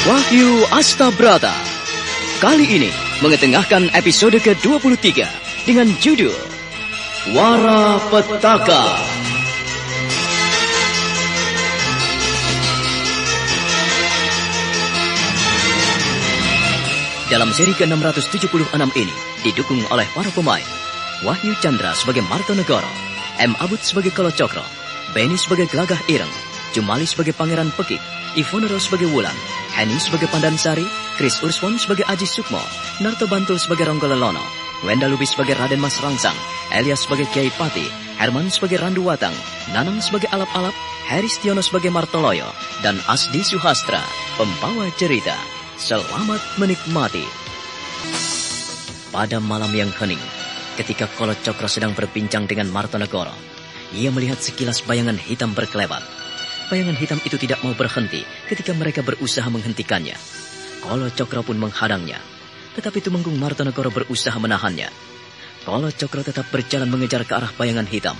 Wahyu Astabrata kali ini mengetengahkan episode ke-23 dengan judul Wara Petaka. Dalam seri ke-676 ini didukung oleh para pemain Wahyu Chandra sebagai Martonegoro, M. Abud sebagai Kalacakra, Benny sebagai Gelagah Ireng, Jumali sebagai Pangeran Pekik, Ivonero sebagai Wulan, Henny sebagai Pandansari, Chris Urswon sebagai Aji Sukmo, Narto Bantul sebagai Ronggololono, Wenda Lubis sebagai Raden Mas Rangsang, Elias sebagai Kiai Pati, Herman sebagai Randu Watang, Nanang sebagai Alap-Alap, Heri Stiono sebagai Martoloyo, dan Asdi Suhastra, pembawa cerita. Selamat menikmati. Pada malam yang hening, ketika Kalacakra sedang berbincang dengan Martonegoro, ia melihat sekilas bayangan hitam berkelebat. Bayangan hitam itu tidak mau berhenti ketika mereka berusaha menghentikannya. Kalacakra pun menghadangnya, tetapi Tumenggung Martonegoro berusaha menahannya. Kalacakra tetap berjalan mengejar ke arah bayangan hitam.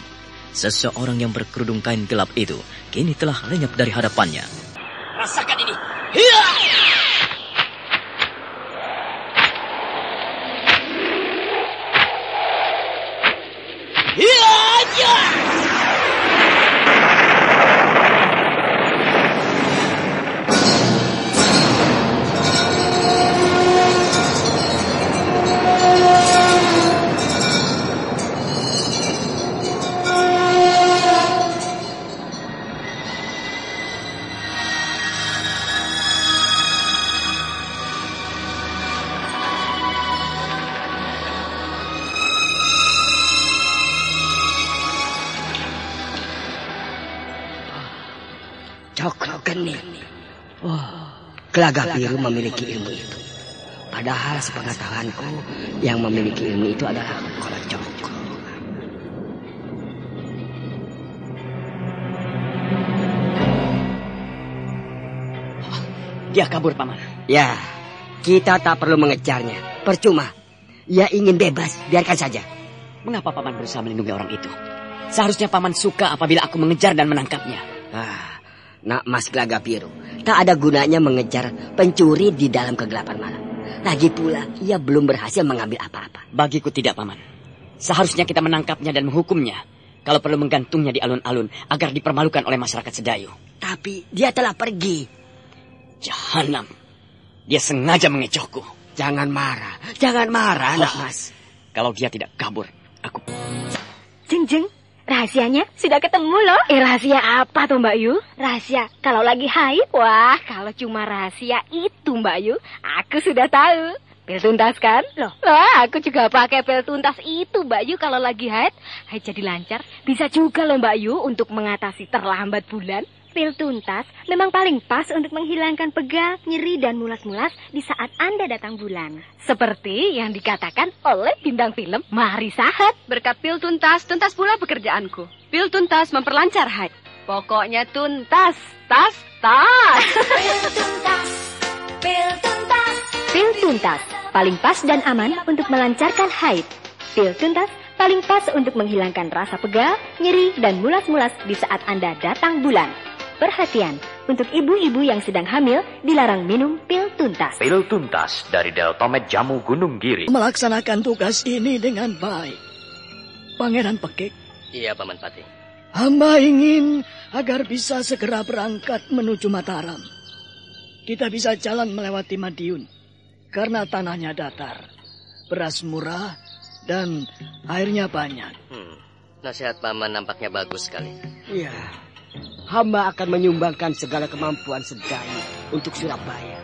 Seseorang yang berkerudung kain gelap itu kini telah lenyap dari hadapannya. Rasakan ini. Hiya! Cokro Geni. Gelagah Biru memiliki ilmu itu. Padahal sepengetahuanku yang memiliki ilmu itu adalah Kalacakra. Dia kabur, Paman. Ya, kita tak perlu mengejarnya. Percuma. Ia ingin bebas, biarkan saja. Mengapa Paman berusaha melindungi orang itu? Seharusnya Paman suka apabila aku mengejar dan menangkapnya. Nak Mas Gelagah Biru, tak ada gunanya mengejar pencuri di dalam kegelapan malam. Lagi pula, ia belum berhasil mengambil apa-apa. Bagiku tidak, Paman. Seharusnya kita menangkapnya dan menghukumnya. Kalau perlu menggantungnya di alun-alun agar dipermalukan oleh masyarakat Sedayu. Tapi dia telah pergi. Jahanam. Dia sengaja mengecohku. Jangan marah, Nak Mas. Kalau dia tidak kabur, aku... Jeng, rahasianya sudah ketemu loh. Rahasia apa tuh Mbak Yu? Rahasia kalau lagi haid. Wah, kalau cuma rahasia itu Mbak Yu, aku sudah tahu. Pil tuntas kan? Loh, aku juga pakai pil tuntas itu Mbak Yu kalau lagi haid. Haid jadi lancar. Bisa juga loh Mbak Yu untuk mengatasi terlambat bulan. Pil tuntas memang paling pas untuk menghilangkan pegal, nyeri, dan mulas-mulas di saat Anda datang bulan. Seperti yang dikatakan oleh bintang film Marissa Haque. Berkat pil tuntas, tuntas pula pekerjaanku. Pil tuntas memperlancar haid. Pokoknya tuntas, tas. Pil tuntas, pil tuntas. Pil tuntas, paling pas dan aman untuk melancarkan haid. Pil tuntas paling pas untuk menghilangkan rasa pegal, nyeri, dan mulas-mulas di saat Anda datang bulan. Perhatian, untuk ibu-ibu yang sedang hamil dilarang minum pil tuntas. Pil tuntas dari Deltomed Jamu Gunung Giri. Melaksanakan tugas ini dengan baik. Pangeran Pekik. Iya, Paman Pati. Hamba ingin agar bisa segera berangkat menuju Mataram. Kita bisa jalan melewati Madiun karena tanahnya datar, beras murah, dan airnya banyak. Nasihat Paman nampaknya bagus sekali. Iya. Hamba akan menyumbangkan segala kemampuan Sedayu untuk Surabaya.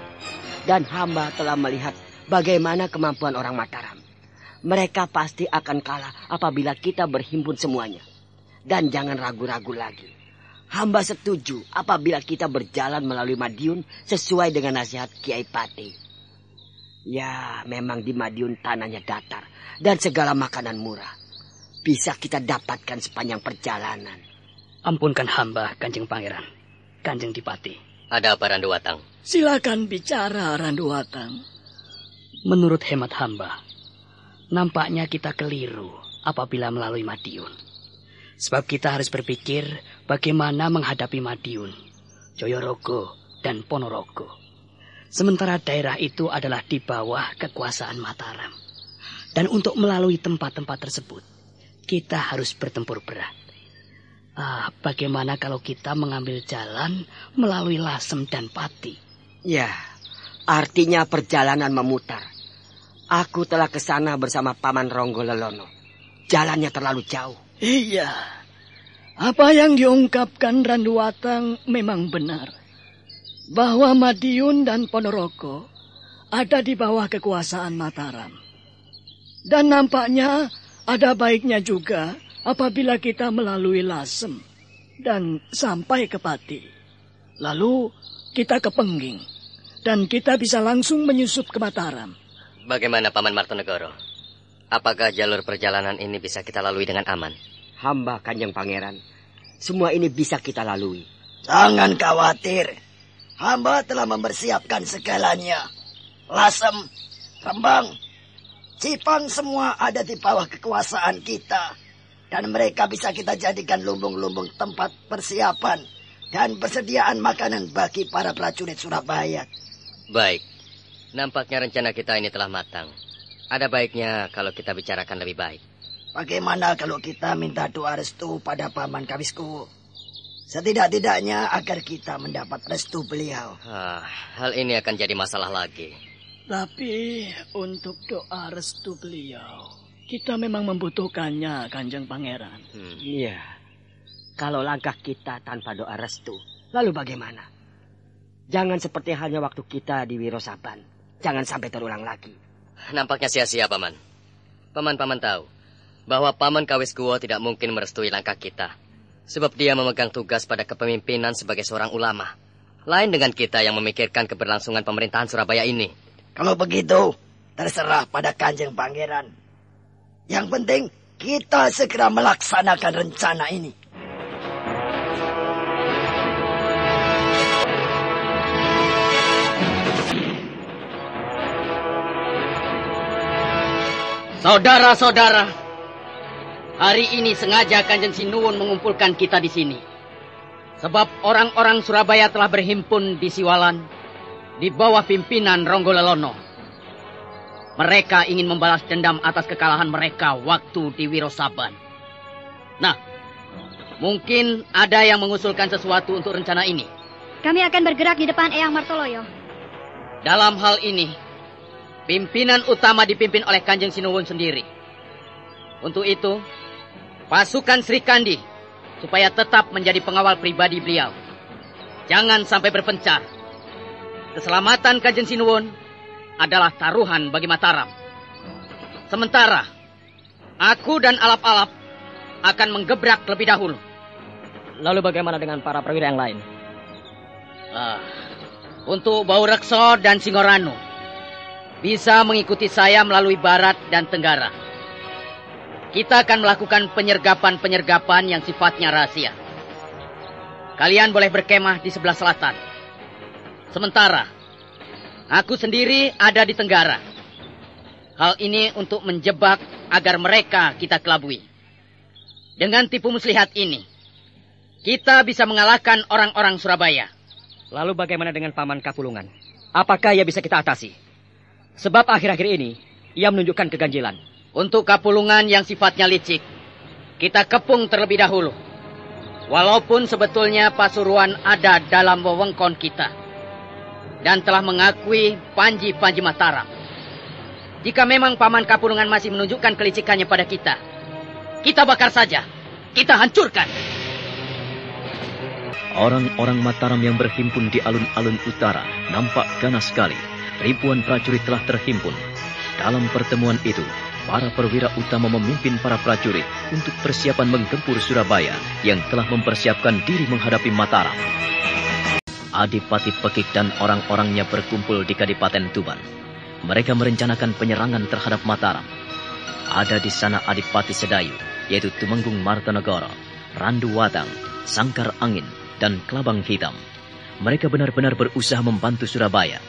Dan hamba telah melihat bagaimana kemampuan orang Mataram. Mereka pasti akan kalah apabila kita berhimpun semuanya. Dan jangan ragu-ragu lagi. Hamba setuju apabila kita berjalan melalui Madiun sesuai dengan nasihat Kiai Pati. Ya, memang di Madiun tanahnya datar dan segala makanan murah. Bisa kita dapatkan sepanjang perjalanan. Ampunkan hamba, Kanjeng Pangeran, Kanjeng Dipati. Ada apa, Randu Watang? Silakan bicara, Randu Watang. Menurut hemat hamba, nampaknya kita keliru apabila melalui Madiun. Sebab kita harus berpikir bagaimana menghadapi Madiun, Joyorogo, dan Ponorogo. Sementara daerah itu adalah di bawah kekuasaan Mataram. Dan untuk melalui tempat-tempat tersebut, kita harus bertempur berat. Bagaimana kalau kita mengambil jalan melalui Lasem dan Pati? Ya, artinya perjalanan memutar. Aku telah ke sana bersama Paman Ronggolelana. Jalannya terlalu jauh. Iya, apa yang diungkapkan Randuwatang memang benar. Bahwa Madiun dan Ponorogo ada di bawah kekuasaan Mataram. Dan nampaknya ada baiknya juga apabila kita melalui Lasem dan sampai ke Pati. Lalu kita ke Pengging dan kita bisa langsung menyusup ke Mataram. Bagaimana Paman Martonegoro? Apakah jalur perjalanan ini bisa kita lalui dengan aman? Hamba Kanjeng Pangeran, semua ini bisa kita lalui. Jangan khawatir. Hamba telah mempersiapkan segalanya. Lasem, Rembang, Cipang semua ada di bawah kekuasaan kita. Dan mereka bisa kita jadikan lumbung-lumbung tempat persiapan dan persediaan makanan bagi para prajurit Surabaya. Baik, nampaknya rencana kita ini telah matang. Ada baiknya kalau kita bicarakan lebih baik. Bagaimana kalau kita minta doa restu pada Paman Kawisku? Setidak-tidaknya agar kita mendapat restu beliau. Hal ini akan jadi masalah lagi. Tapi untuk doa restu beliau, kita memang membutuhkannya, Kanjeng Pangeran. Iya. Kalau langkah kita tanpa doa restu, lalu bagaimana? Jangan seperti halnya waktu kita di Wirosaban. Jangan sampai terulang lagi. Nampaknya sia-sia, Paman. Paman-paman tahu bahwa Paman Kawiskuwo tidak mungkin merestui langkah kita. Sebab dia memegang tugas pada kepemimpinan sebagai seorang ulama. Lain dengan kita yang memikirkan keberlangsungan pemerintahan Surabaya ini. Kalau begitu, terserah pada Kanjeng Pangeran. Yang penting, kita segera melaksanakan rencana ini. Saudara-saudara, hari ini sengaja Kanjeng Sinuwun mengumpulkan kita di sini. Sebab orang-orang Surabaya telah berhimpun di Siwalan di bawah pimpinan Ronggolelana. Mereka ingin membalas dendam atas kekalahan mereka waktu di Wirosaban. Nah, mungkin ada yang mengusulkan sesuatu untuk rencana ini. Kami akan bergerak di depan Eyang Martoloyo. Dalam hal ini, pimpinan utama dipimpin oleh Kanjeng Sinuwun sendiri. Untuk itu, pasukan Sri Kandi supaya tetap menjadi pengawal pribadi beliau. Jangan sampai berpencar. Keselamatan Kanjeng Sinuwun adalah taruhan bagi Mataram. Sementara, aku dan alap-alap akan menggebrak lebih dahulu. Lalu bagaimana dengan para perwira yang lain? Untuk Baurekso dan Singoranu, bisa mengikuti saya melalui barat dan tenggara. Kita akan melakukan penyergapan-penyergapan yang sifatnya rahasia. Kalian boleh berkemah di sebelah selatan. Sementara, aku sendiri ada di tenggara. Hal ini untuk menjebak agar mereka kita kelabui. Dengan tipu muslihat ini, kita bisa mengalahkan orang-orang Surabaya. Lalu bagaimana dengan Paman Kapulungan? Apakah ia bisa kita atasi? Sebab akhir-akhir ini, ia menunjukkan keganjilan. Untuk Kapulungan yang sifatnya licik, kita kepung terlebih dahulu. Walaupun sebetulnya Pasuruan ada dalam wewengkon kita dan telah mengakui Panji-Panji Mataram. Jika memang Paman Kapulungan masih menunjukkan kelicikannya pada kita, kita bakar saja, kita hancurkan. Orang-orang Mataram yang berhimpun di alun-alun utara nampak ganas sekali. Ribuan prajurit telah terhimpun. Dalam pertemuan itu, para perwira utama memimpin para prajurit untuk persiapan menggempur Surabaya yang telah mempersiapkan diri menghadapi Mataram. Adipati Pekik dan orang-orangnya berkumpul di Kadipaten Tuban. Mereka merencanakan penyerangan terhadap Mataram. Ada di sana Adipati Sedayu, yaitu Tumenggung Martonegoro, Randuwatang, Sangkar Angin, dan Klabang Hitam. Mereka benar-benar berusaha membantu Surabaya.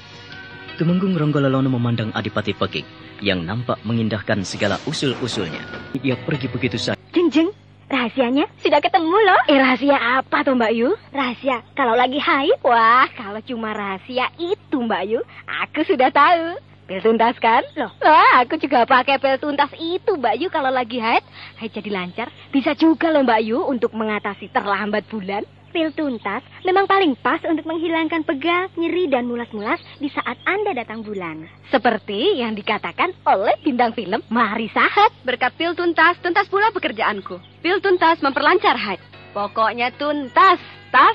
Tumenggung Ronggolelana memandang Adipati Pekik yang nampak mengindahkan segala usul-usulnya. Ia pergi begitu saja. Jeng, rahasianya sudah ketemu loh. Rahasia apa tuh Mbak Yu? Rahasia kalau lagi haid. Wah, kalau cuma rahasia itu Mbak Yu, aku sudah tahu. Pil tuntas kan? Loh, aku juga pakai pil tuntas itu Mbak Yu kalau lagi haid. Haid jadi lancar. Bisa juga loh Mbak Yu untuk mengatasi terlambat bulan. Pil tuntas memang paling pas untuk menghilangkan pegal, nyeri, dan mulas-mulas di saat Anda datang bulan. Seperti yang dikatakan oleh bintang film Mari Sahat. Berkat pil tuntas, tuntas pula pekerjaanku. Pil tuntas memperlancar haid. Pokoknya tuntas, tas.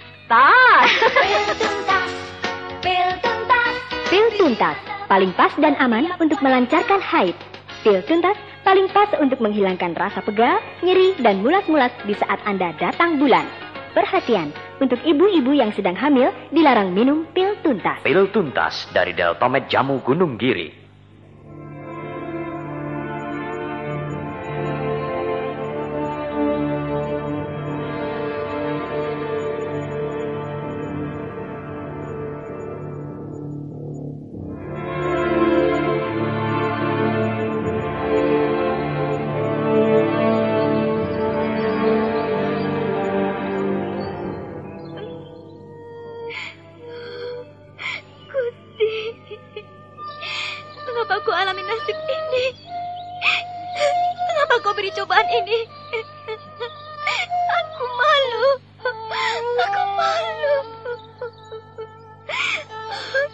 Pil tuntas, pil tuntas. Pil tuntas, paling pas dan aman untuk melancarkan haid. Pil tuntas paling pas untuk menghilangkan rasa pegal, nyeri, dan mulas-mulas di saat Anda datang bulan. Perhatian, untuk ibu-ibu yang sedang hamil, dilarang minum pil tuntas. Pil tuntas dari Deltomed Jamu Gunung Giri. Mengapa kau alami nasib ini? Mengapa kau beri cobaan ini? Aku malu. Aku malu.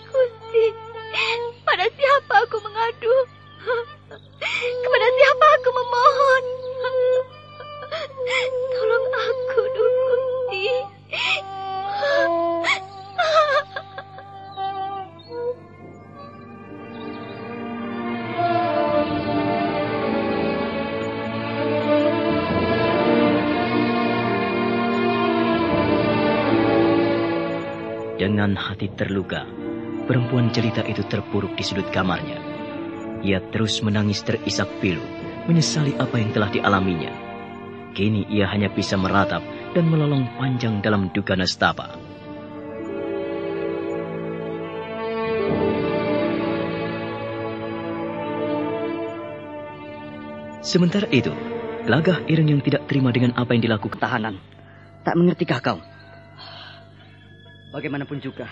Gusti, pada siapa aku mengadu? Kepada siapa aku memohon? Tolong aku, Gusti. Dengan hati terluka, perempuan jelita itu terpuruk di sudut kamarnya. Ia terus menangis terisak pilu, menyesali apa yang telah dialaminya. Kini ia hanya bisa meratap dan melolong panjang dalam duka nestapa. Sementara itu, Gelagah Ireng yang tidak terima dengan apa yang dilakukan Tahanan, tak mengertikah kau? Bagaimanapun juga,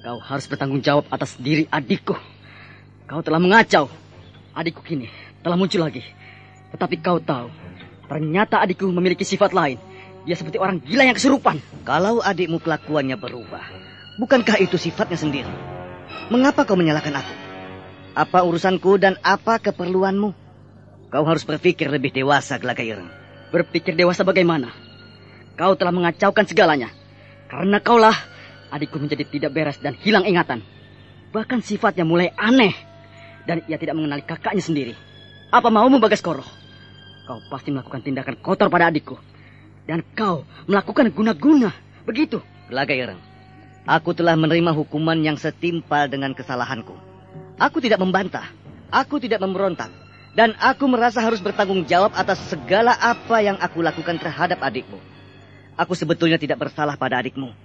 kau harus bertanggung jawab atas diri adikku. Kau telah mengacau. Adikku kini telah muncul lagi. Tetapi kau tahu, ternyata adikku memiliki sifat lain. Dia seperti orang gila yang kesurupan. Kalau adikmu kelakuannya berubah, bukankah itu sifatnya sendiri? Mengapa kau menyalahkan aku? Apa urusanku dan apa keperluanmu? Kau harus berpikir lebih dewasa, Gelagah Ireng. Berpikir dewasa bagaimana? Kau telah mengacaukan segalanya. Karena kaulah, adikku menjadi tidak beres dan hilang ingatan. Bahkan sifatnya mulai aneh. Dan ia tidak mengenali kakaknya sendiri. Apa maumu, Bagaskoro? Kau pasti melakukan tindakan kotor pada adikku. Dan kau melakukan guna-guna. Begitu. Gelagah Ireng, aku telah menerima hukuman yang setimpal dengan kesalahanku. Aku tidak membantah. Aku tidak memberontak. Dan aku merasa harus bertanggung jawab atas segala apa yang aku lakukan terhadap adikmu. Aku sebetulnya tidak bersalah pada adikmu.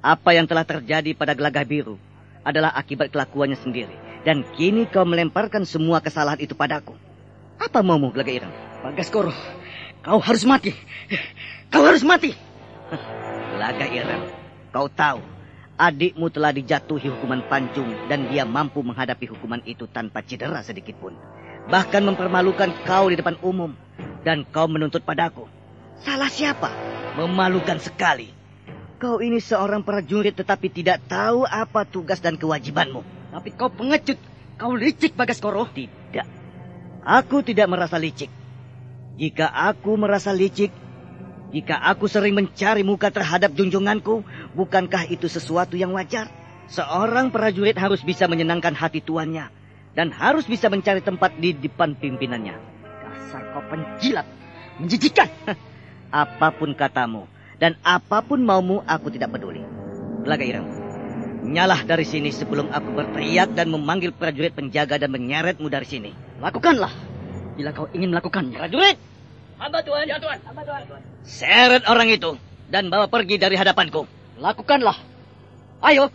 Apa yang telah terjadi pada Gelagah Biru adalah akibat kelakuannya sendiri. Dan kini kau melemparkan semua kesalahan itu padaku. Apa maumu, Gelagah Ireng? Bagaskoro, kau harus mati. Kau harus mati. Gelagah Ireng, kau tahu adikmu telah dijatuhi hukuman pancung dan dia mampu menghadapi hukuman itu tanpa cedera sedikit pun. Bahkan mempermalukan kau di depan umum. Dan kau menuntut padaku. Salah siapa? Memalukan sekali. Kau ini seorang prajurit tetapi tidak tahu apa tugas dan kewajibanmu. Tapi kau pengecut. Kau licik, Bagaskoro. Tidak. Aku tidak merasa licik. Jika aku merasa licik, jika aku sering mencari muka terhadap junjunganku, bukankah itu sesuatu yang wajar? Seorang prajurit harus bisa menyenangkan hati tuannya. Dan harus bisa mencari tempat di depan pimpinannya. Dasar kau penjilat. Menjijikan. Apapun katamu dan apapun maumu, aku tidak peduli. Gelagah Ireng, nyalah dari sini sebelum aku berteriak dan memanggil prajurit penjaga dan menyeretmu dari sini. Lakukanlah bila kau ingin melakukannya. Prajurit! Hamba Tuan. Ya Tuan. Hamba Tuan. Seret orang itu dan bawa pergi dari hadapanku. Lakukanlah. Ayo.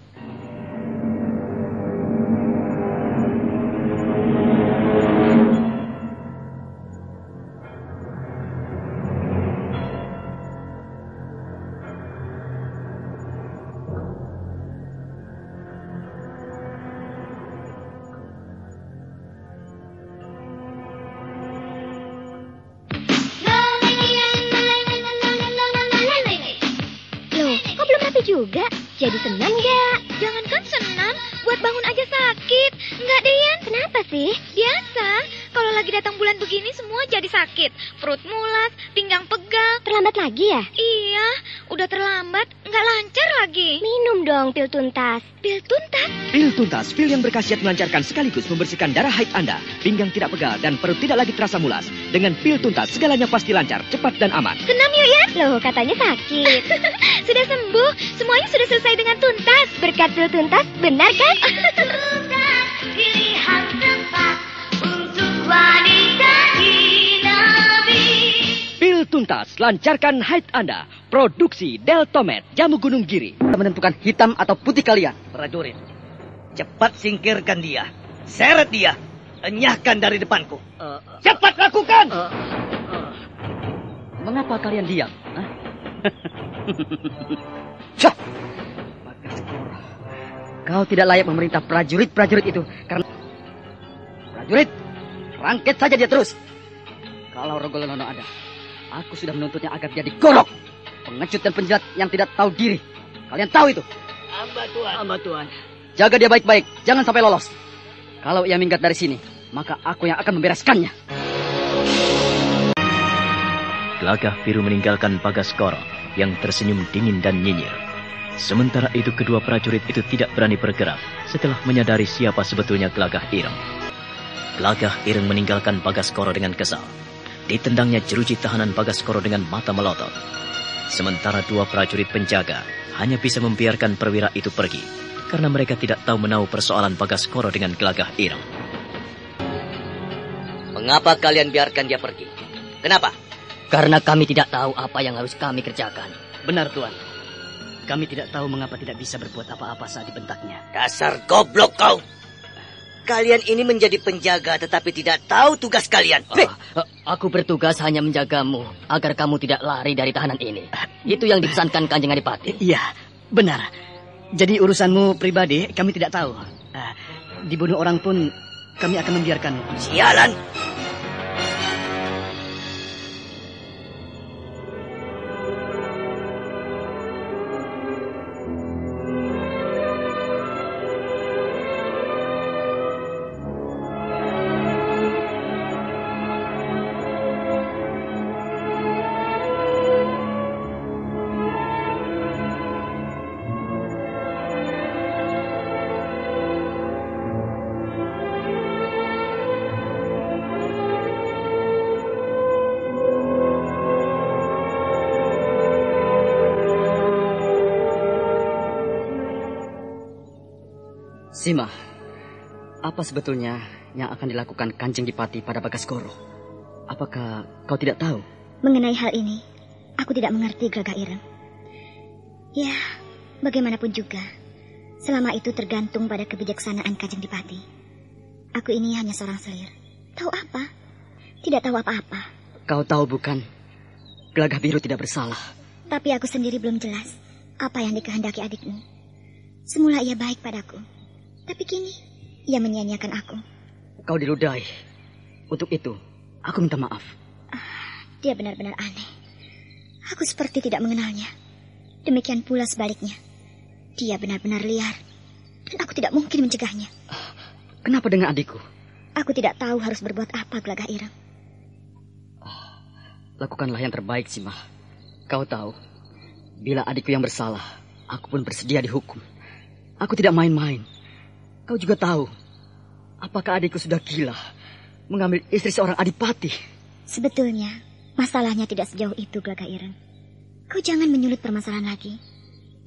Jadi senam nggak? Jangankan senam, buat bangun aja sakit. Enggak deh, Yan. Kenapa sih? Biasa, kalau lagi datang bulan begini semua jadi sakit. Perut mulas, pinggang pegal. Terlambat lagi ya? Iya, udah terlambat, nggak lancar lagi. Minum dong pil tuntas. Pil tuntas? Pil tuntas, pil yang berkhasiat melancarkan sekaligus membersihkan darah haid Anda, pinggang tidak pegal, dan perut tidak lagi terasa mulas. Dengan pil tuntas, segalanya pasti lancar, cepat dan aman. Senam yuk, Yan. Loh, katanya sakit. Sudah sembuh, semuanya sudah selesai dengan tuntas. Berkat pil tuntas, benar kan? Tuntas, pilihan tepat untuk wanita Nabi. Pil tuntas, lancarkan haid Anda. Produksi Deltomed, Jamu Gunung Giri. Menentukan hitam atau putih kalian. Prajurit, cepat singkirkan dia. Seret dia. Enyahkan dari depanku. Cepat lakukan! Mengapa kalian diam? Kau tidak layak memerintah prajurit-prajurit itu. Karena prajurit, rangket saja dia terus. Kalau Rogolono ada, aku sudah menuntutnya agar jadi golok. Pengecut dan penjilat yang tidak tahu diri. Kalian tahu itu? Hamba Tuhan. Jaga dia baik-baik, jangan sampai lolos. Kalau ia minggat dari sini, maka aku yang akan membereskannya. Gelagah Biru meninggalkan Bagaskoro yang tersenyum dingin dan nyinyir. Sementara itu kedua prajurit itu tidak berani bergerak setelah menyadari siapa sebetulnya Gelagah Ireng. Gelagah Ireng meninggalkan Bagaskoro dengan kesal. Ditendangnya jeruji tahanan Bagaskoro dengan mata melotot. Sementara dua prajurit penjaga hanya bisa membiarkan perwira itu pergi karena mereka tidak tahu menahu persoalan Bagaskoro dengan Gelagah Ireng. Mengapa kalian biarkan dia pergi? Kenapa? Karena kami tidak tahu apa yang harus kami kerjakan. Benar, Tuan. Kami tidak tahu mengapa tidak bisa berbuat apa-apa saat dibentaknya. Dasar goblok kau. Kalian ini menjadi penjaga tetapi tidak tahu tugas kalian. Aku bertugas hanya menjagamu agar kamu tidak lari dari tahanan ini. Itu yang dipesankan Kanjeng Adipati. Iya, benar. Jadi urusanmu pribadi kami tidak tahu. Dibunuh orang pun kami akan membiarkanmu. Sialan. Sima, apa sebetulnya yang akan dilakukan Kanjeng Dipati pada Bagaskoro? Apakah kau tidak tahu? Mengenai hal ini, aku tidak mengerti Gelagah Ireng. Ya, bagaimanapun juga, selama itu tergantung pada kebijaksanaan Kanjeng Dipati. Aku ini hanya seorang selir. Tahu apa? Tidak tahu apa-apa. Kau tahu bukan, Gelagah Biru tidak bersalah. Tapi aku sendiri belum jelas apa yang dikehendaki adikmu. Semula ia baik padaku. Tapi kini, ia menyia-nyiakan aku. Kau diludahi. Untuk itu, aku minta maaf. Dia benar-benar aneh. Aku seperti tidak mengenalnya. Demikian pula sebaliknya. Dia benar-benar liar. Dan aku tidak mungkin mencegahnya. Kenapa dengan adikku? Aku tidak tahu harus berbuat apa, Gelagah Ireng. Lakukanlah yang terbaik, Sima. Kau tahu, bila adikku yang bersalah, aku pun bersedia dihukum. Aku tidak main-main. Kau juga tahu, apakah adikku sudah gila mengambil istri seorang adipati? Sebetulnya, masalahnya tidak sejauh itu, Gelagah Ireng. Kau jangan menyulit permasalahan lagi.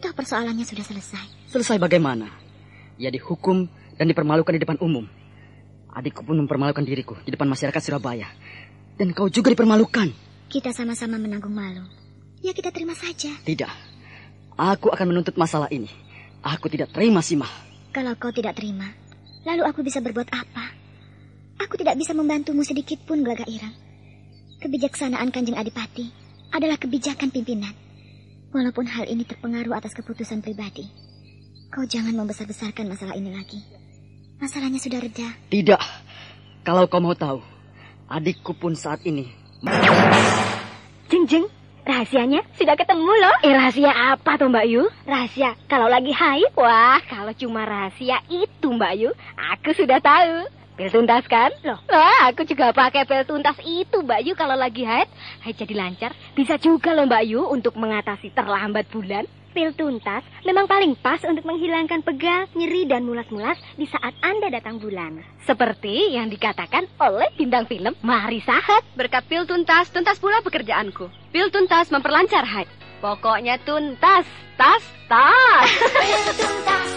Toh persoalannya sudah selesai. Selesai bagaimana? Ia dihukum dan dipermalukan di depan umum. Adikku pun mempermalukan diriku di depan masyarakat Surabaya. Dan kau juga dipermalukan. Kita sama-sama menanggung malu. Ya kita terima saja. Tidak. Aku akan menuntut masalah ini. Aku tidak terima, Sima. Kalau kau tidak terima, lalu aku bisa berbuat apa? Aku tidak bisa membantumu sedikit pun, Gelagah Ireng. Kebijaksanaan Kanjeng Adipati adalah kebijakan pimpinan. Walaupun hal ini terpengaruh atas keputusan pribadi. Kau jangan membesar-besarkan masalah ini lagi. Masalahnya sudah reda. Tidak. Kalau kau mau tahu, adikku pun saat ini... Jeng, Rahasianya sudah ketemu loh. Rahasia apa tuh Mbak Yu? Rahasia kalau lagi haid. Wah, kalau cuma rahasia itu Mbak Yu, aku sudah tahu. Pil tuntas kan? Loh, aku juga pakai pil tuntas itu Mbak Yu kalau lagi haid. Haid jadi lancar. Bisa juga loh Mbak Yu untuk mengatasi terlambat bulan. Pil tuntas memang paling pas untuk menghilangkan pegal, nyeri, dan mulas-mulas di saat Anda datang bulan. Seperti yang dikatakan oleh bintang film Mari Sahat. Berkat pil tuntas, tuntas pula pekerjaanku. Pil tuntas memperlancar haid. Pokoknya tuntas, tas. Pil tuntas,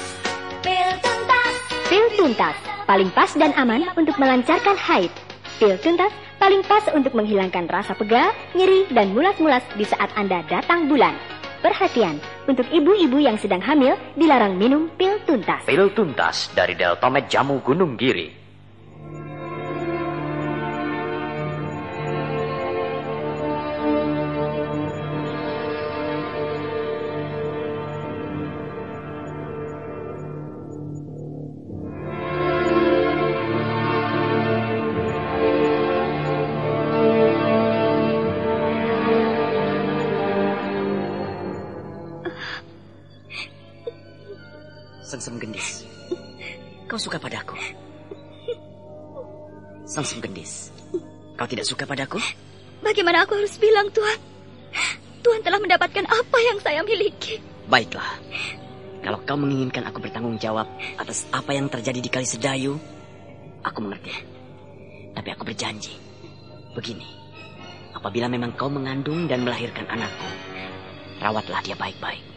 pil tuntas. Pil tuntas paling pas dan aman untuk melancarkan haid. Pil tuntas paling pas untuk menghilangkan rasa pegal, nyeri, dan mulas-mulas di saat Anda datang bulan. Perhatian, untuk ibu-ibu yang sedang hamil dilarang minum pil tuntas. Pil tuntas dari Deltomed Jamu Gunung Giri. Sengsem Gendis, kau suka padaku? Sengsem Gendis, kau tidak suka padaku? Bagaimana aku harus bilang, Tuan? Tuan telah mendapatkan apa yang saya miliki. Baiklah, kalau kau menginginkan aku bertanggung jawab atas apa yang terjadi di Kali Sedayu, aku mengerti. Tapi aku berjanji, begini, apabila memang kau mengandung dan melahirkan anakku, rawatlah dia baik-baik.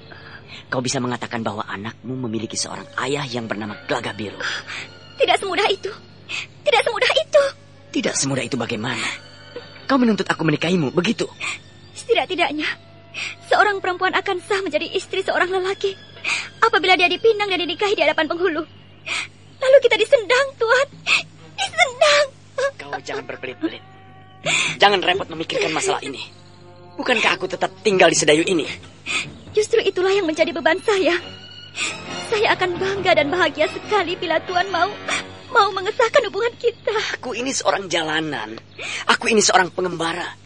Kau bisa mengatakan bahwa anakmu memiliki seorang ayah yang bernama Glagah Biru. Tidak semudah itu. Tidak semudah itu. Tidak semudah itu bagaimana? Kau menuntut aku menikahimu, begitu? Setidak-tidaknya, seorang perempuan akan sah menjadi istri seorang lelaki apabila dia dipinang dan dinikahi di hadapan penghulu. Lalu kita disendang, Tuan. Disendang. Kau jangan berbelit-belit. Jangan repot memikirkan masalah ini. Bukankah aku tetap tinggal di Sedayu ini? Justru itulah yang menjadi beban saya. Saya akan bangga dan bahagia sekali bila Tuan mau mengesahkan hubungan kita. Aku ini seorang jalanan. Aku ini seorang pengembara.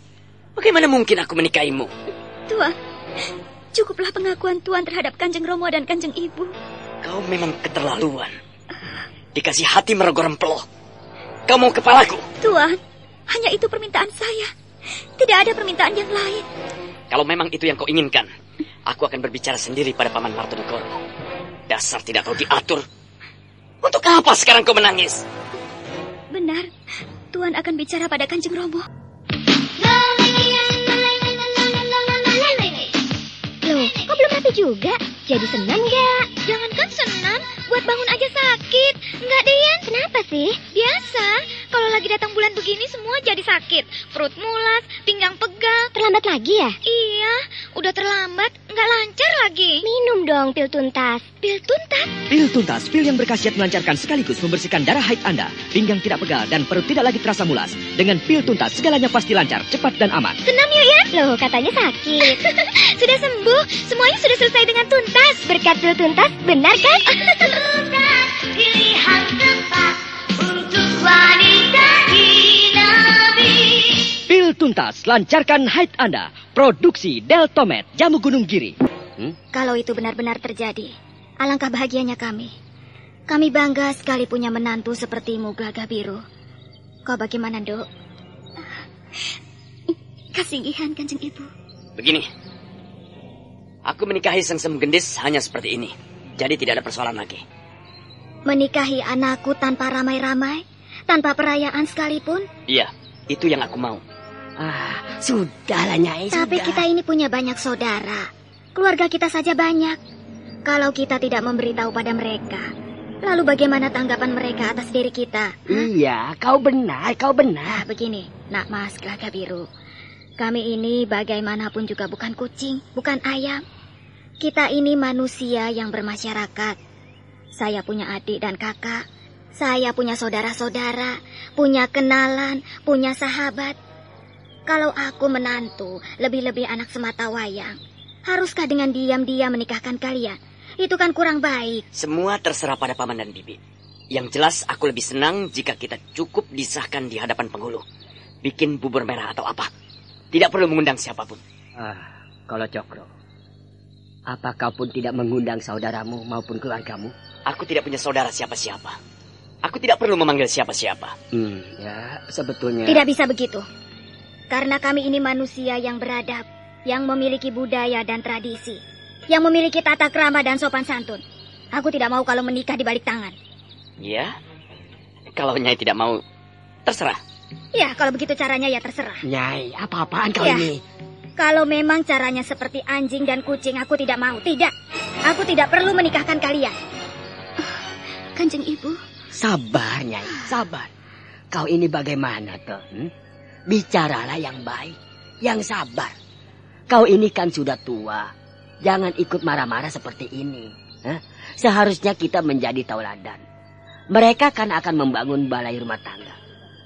Bagaimana mungkin aku menikahimu? Tuan, cukuplah pengakuan Tuan terhadap Kanjeng Romo dan Kanjeng Ibu. Kau memang keterlaluan. Dikasih hati merogoh rempelo. Kau mau kepalaku? Tuan, hanya itu permintaan saya. Tidak ada permintaan yang lain. Kalau memang itu yang kau inginkan, aku akan berbicara sendiri pada Paman Martonegoro. Dasar tidak tahu diatur. Untuk apa sekarang kau menangis? Benar, Tuan akan bicara pada Kanjeng Romo. Loh, kok belum rapi juga? Jadi senam nggak? Jangankan senam, buat bangun aja sakit. Enggak, Dian. Kenapa sih? Biasa, kalau lagi datang bulan begini semua jadi sakit. Perut mulas, pinggang pegal. Terlambat lagi ya? Iya, udah terlambat, nggak lancar lagi. Minum dong pil tuntas. Pil tuntas? Pil tuntas, pil yang berkhasiat melancarkan sekaligus membersihkan darah haid Anda. Pinggang tidak pegal dan perut tidak lagi terasa mulas. Dengan pil tuntas, segalanya pasti lancar, cepat dan aman. Senam yuk ya? Loh, katanya sakit. Sudah sembuh, semuanya sudah selesai dengan tuntas. Berkat pil tuntas, benar kan? Tuntas, pilihan tepat untuk wanita dinabi. Pil tuntas, lancarkan haid Anda. Produksi Deltomed Jamu Gunung Giri. Kalau itu benar-benar terjadi, alangkah bahagianya kami. Kami bangga sekali punya menantu sepertimu, Glagah Biru. Kau bagaimana, Dok? Kasihan, Kanjeng Ibu. Begini, aku menikahi Sengsem Gendis hanya seperti ini. Jadi tidak ada persoalan lagi. Menikahi anakku tanpa ramai-ramai? Tanpa perayaan sekalipun? Iya, itu yang aku mau. Sudahlah, Nyai. Tapi sudah. kita ini punya banyak saudara. Keluarga kita saja banyak. Kalau kita tidak memberitahu pada mereka, lalu bagaimana tanggapan mereka atas diri kita? Iya, kau benar. Begini, Nak Mas Glagah Biru. Kami ini bagaimanapun juga bukan kucing, bukan ayam. Kita ini manusia yang bermasyarakat. Saya punya adik dan kakak. Saya punya saudara-saudara, punya kenalan, punya sahabat. Kalau aku menantu, lebih-lebih anak semata wayang, haruskah dengan diam-diam menikahkan kalian? Itu kan kurang baik. Semua terserah pada Paman dan Bibi. Yang jelas aku lebih senang jika kita cukup disahkan di hadapan penghulu. Bikin bubur merah atau apa. Tidak perlu mengundang siapapun. Kalau Cokro, apa kau pun tidak mengundang saudaramu maupun keluargamu? Aku tidak punya saudara siapa-siapa. Aku tidak perlu memanggil siapa-siapa. Ya, sebetulnya... Tidak bisa begitu. Karena kami ini manusia yang beradab, yang memiliki budaya dan tradisi, yang memiliki tata krama dan sopan santun. Aku tidak mau kalau menikah di balik tangan. Ya, kalau Nyai tidak mau, terserah. Ya, kalau begitu caranya ya terserah. Nyai, apa-apaan kau ya. ini? Kalau memang caranya seperti anjing dan kucing, aku tidak mau. Tidak, aku tidak perlu menikahkan kalian. Kanjeng Ibu. Sabar, Nyai, sabar. Kau ini bagaimana, toh? Bicaralah yang baik, yang sabar. Kau ini kan sudah tua. Jangan ikut marah-marah seperti ini. Seharusnya kita menjadi tauladan. Mereka kan akan membangun balai rumah tangga.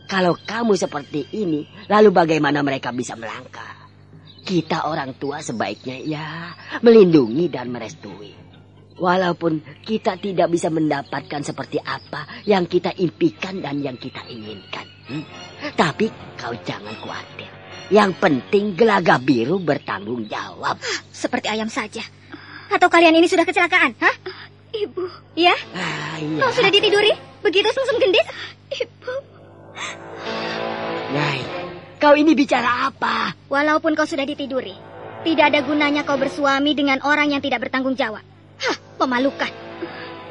Kalau kamu seperti ini, lalu bagaimana mereka bisa melangkah? Kita orang tua sebaiknya ya melindungi dan merestui. Walaupun kita tidak bisa mendapatkan seperti apa yang kita impikan dan yang kita inginkan. Tapi kau jangan khawatir. Yang penting Gelagah Biru bertanggung jawab. Seperti ayam saja. Atau kalian ini sudah kecelakaan? Ibu. Ya? Iya. Kau sudah ditiduri? Begitu sungsum gendis? Ibu. Nyai, kau ini bicara apa? Walaupun kau sudah ditiduri, tidak ada gunanya kau bersuami dengan orang yang tidak bertanggung jawab. Memalukan.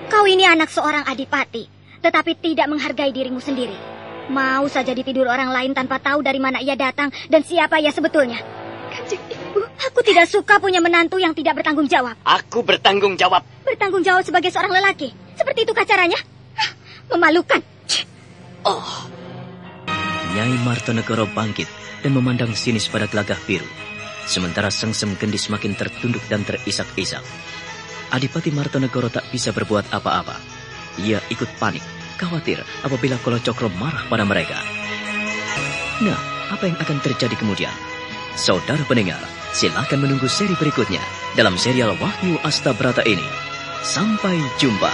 Kau ini anak seorang adipati, tetapi tidak menghargai dirimu sendiri. Mau saja ditidur orang lain tanpa tahu dari mana ia datang dan siapa ia sebetulnya. Kanjeng Ibu, aku tidak suka punya menantu yang tidak bertanggung jawab. Aku bertanggung jawab. Bertanggung jawab sebagai seorang lelaki? Seperti itukah caranya? Memalukan. Nyai Martonegoro bangkit dan memandang sinis pada Gelagah Biru. Sementara Sengsem Gendis semakin tertunduk dan terisak-isak. Adipati Martonegoro tak bisa berbuat apa-apa. Ia ikut panik, khawatir apabila Kolo Cokro marah pada mereka. Nah, apa yang akan terjadi kemudian? Saudara pendengar, silakan menunggu seri berikutnya dalam serial Wahyu Astabrata ini. Sampai jumpa.